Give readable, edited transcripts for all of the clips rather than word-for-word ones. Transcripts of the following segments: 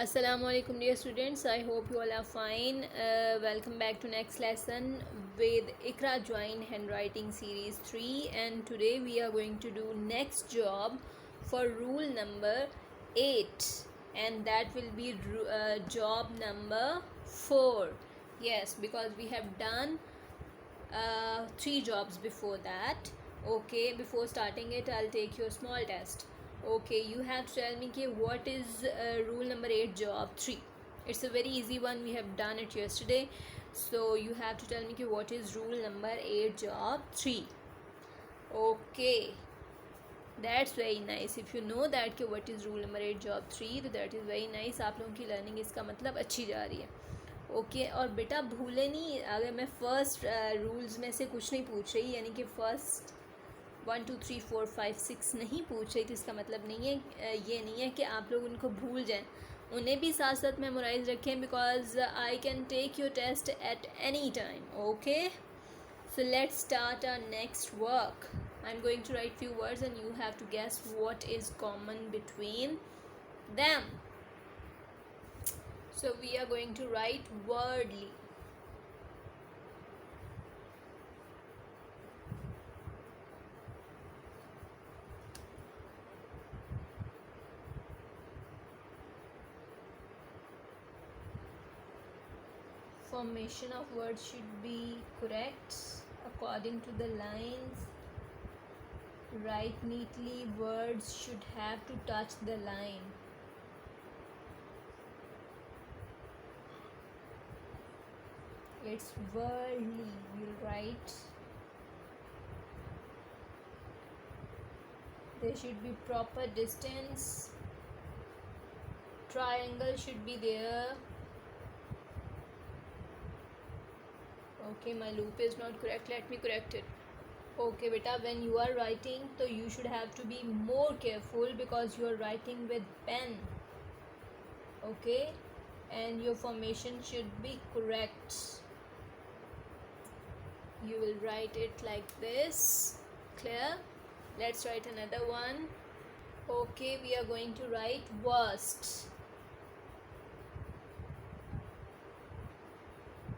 Assalamu alaikum dear students, I hope you all are fine. Welcome back to next lesson with Iqra Join Handwriting Series 3, and today we are going to do next job for rule number 8, and that will be job number 4. Yes, because we have done 3 jobs before that. Okay, before starting it I'll take your small test. Okay, you have to tell me what is rule number 8 job 3. It's a very easy one, we have done it yesterday. So you have to tell me what is rule number 8 job 3. Okay, that's very nice. If you know that what is rule number 8 job 3, तो that is very nice. आप लोगों की learning इसका मतलब अच्छी जा रही है. ओके और बेटा भूले नहीं, अगर मैं फ़र्स्ट रूल्स में से कुछ नहीं पूछ रही, यानी कि फ़र्स्ट 1 2 3 4 5 6 नहीं पूछ रही, तो इसका मतलब नहीं है ये नहीं है कि आप लोग उनको भूल जाएं. उन्हें भी साथ साथ मेमोराइज रखें, because I can take your test at any time. Okay, so let's start our next work. I am going to write few words and you have to guess what is common between them. So we are going to write wordly. Formation of words should be correct according to the lines. Write neatly. Words should have to touch the line. It's worldly. We'll write. There should be proper distance. Triangle should be there. Okay, my loop is not correct. Let me correct it. Okay beta, when you are writing, so you should have to be more careful because you are writing with pen. Okay, and your formation should be correct. You will write it like this. Clear? Let's write another one. Okay, we are going to write worst.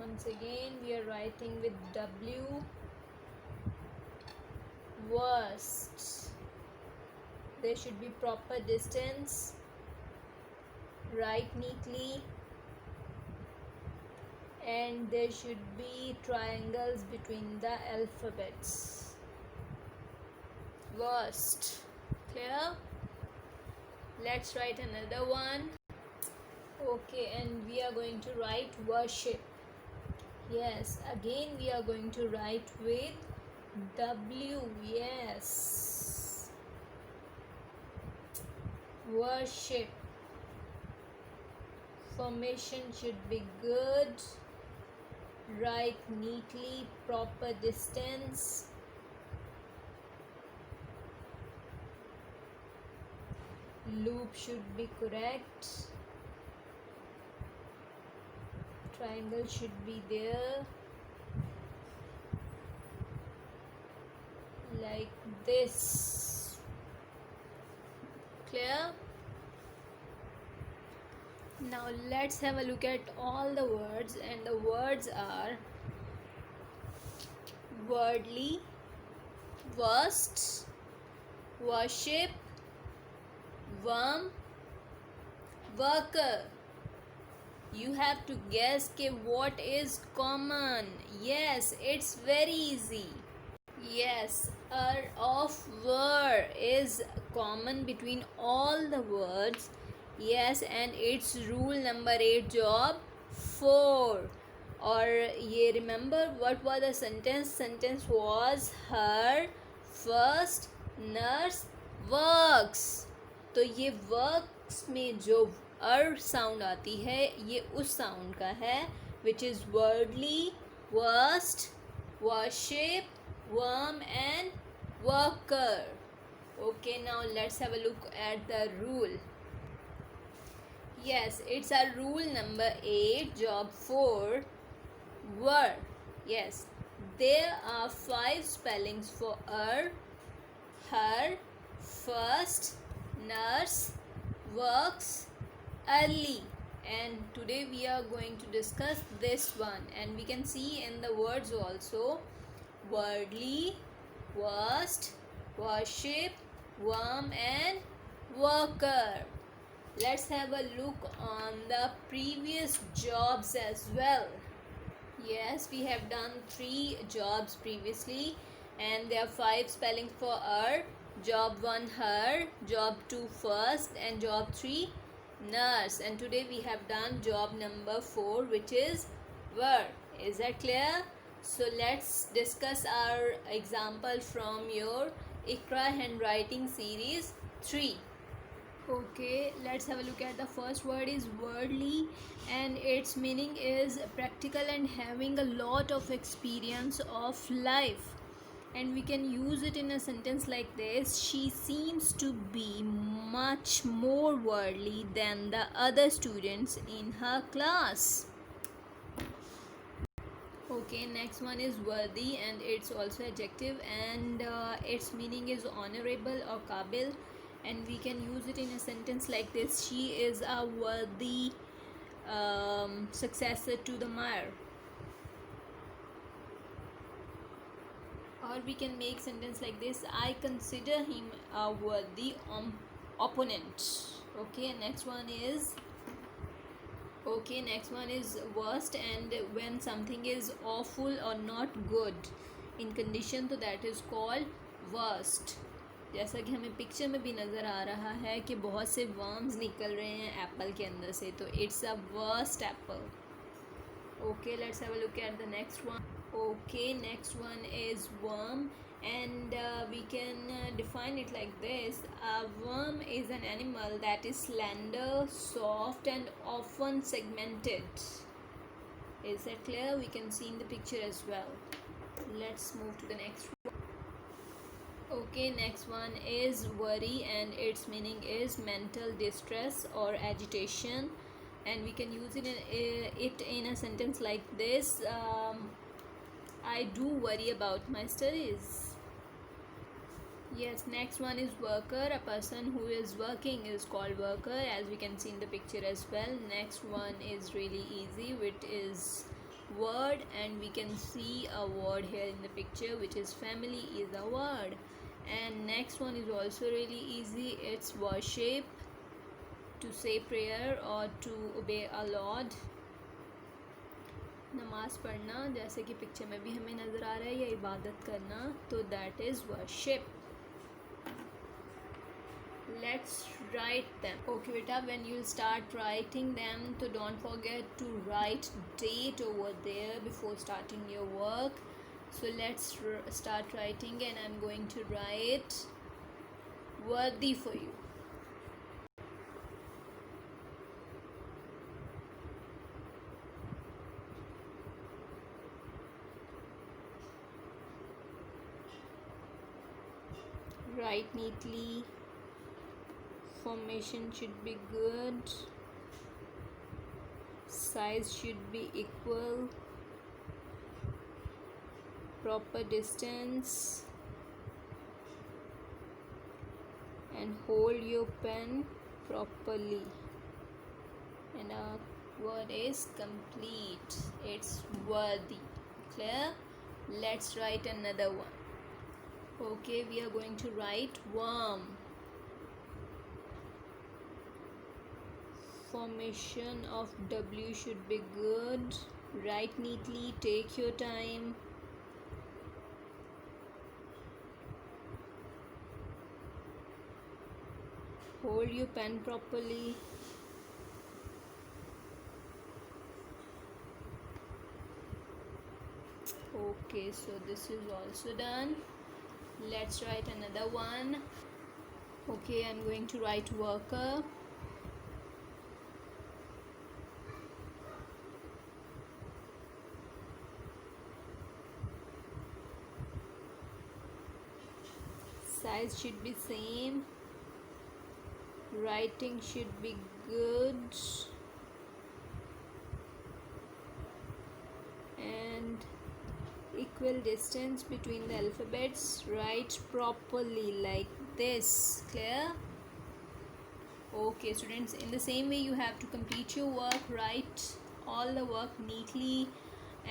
Once again we are writing with W. Worst. There should be proper distance. Write neatly. And there should be triangles between the alphabets. Worst. Clear? Let's write another one. Okay, and we are going to write worship. Yes, again we are going to write with W. Yes, worship. Formation should be good. Write neatly, proper distance. Loop should be correct. Triangle should be there. Like this. Clear? Now let's have a look at all the words, and the words are wordly, worst, worship, worm, worker. You have to guess what is common. Yes, it's very easy. Yes, of were is common between all the words. Yes, and it's rule number 8 job 4. Or ye remember what was the sentence? Sentence was her first nurse works. तो ये works में जो sound आती है ये उस sound का है, which is wordly, worst, worship, worm and worker. Okay, now let's have a look at the rule. Yes, it's a rule number 8 job 4 were. Yes, there are 5 spellings for her, first, nurse, works, early. And today we are going to discuss this one, and we can see in the words also: worldly, worst, worship, worm, and worker. Let's have a look on the previous jobs as well. Yes, we have done 3 jobs previously, and there are 5 spellings for her. Job 1 her, job 2 first, and job 3 nurse. And today we have done job number 4, which is were. Is that clear? So let's discuss our example from your Iqra handwriting series 3. Okay, let's have a look at the first word is worldly, and its meaning is practical and having a lot of experience of life. And we can use it in a sentence like this: she seems to be much more worldly than the other students in her class. Okay, next one is worthy, and it's also adjective, and its meaning is honorable or qabil, and we can use it in a sentence like this: she is a worthy successor to the mayor. Or we can make sentence like this: I consider him a worthy opponent. Okay, next one is worst, and when something is awful or not good in condition, तो that is called worst. जैसा कि हमें picture में भी नज़र आ रहा है कि बहुत से वर्म्स निकल रहे हैं एप्पल के अंदर से, तो it's a worst Apple. Okay, let's have a look at the next one. Okay, next one is worm, and we can define it like this: a worm is an animal that is slender, soft, and often segmented. Is that clear? We can see in the picture as well. Let's move to the next one. Okay, next one is worry, and its meaning is mental distress or agitation, and we can use it in a sentence like this: I do worry about my studies. Yes, next one is worker. A person who is working is called worker, as we can see in the picture as well. Next one is really easy, which is word, and we can see a word here in the picture, which is family is a word. And next one is also really easy. It's worship, to say prayer or to obey a Lord. नमाज पढ़ना, जैसे कि picture में भी हमें नज़र आ रहा है, या इबादत करना, तो that is worship. Let's write them. Okay beta, when you start writing them, so don't forget to write date over there before starting your work. So let's start writing, and I'm going to write worthy for you. Write neatly. Formation should be good. Size should be equal. Proper distance. And hold your pen properly. And our word is complete. It's worthy. Clear? Let's write another one. Okay, we are going to write worm. Formation of W should be good. Write neatly, take your time. Hold your pen properly. Okay, so this is also done. Let's write another one. Okay, I'm going to write worker. Size should be same. Writing should be good. And equal distance between the alphabets. Write properly like this. Clear? Okay, students, in the same way you have to complete your work, write all the work neatly,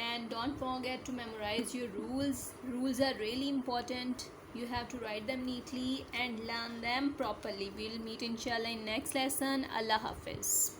and don't forget to memorize your rules. Rules are really important. You have to write them neatly and learn them properly. We'll meet inshallah in next lesson. Allah Hafiz.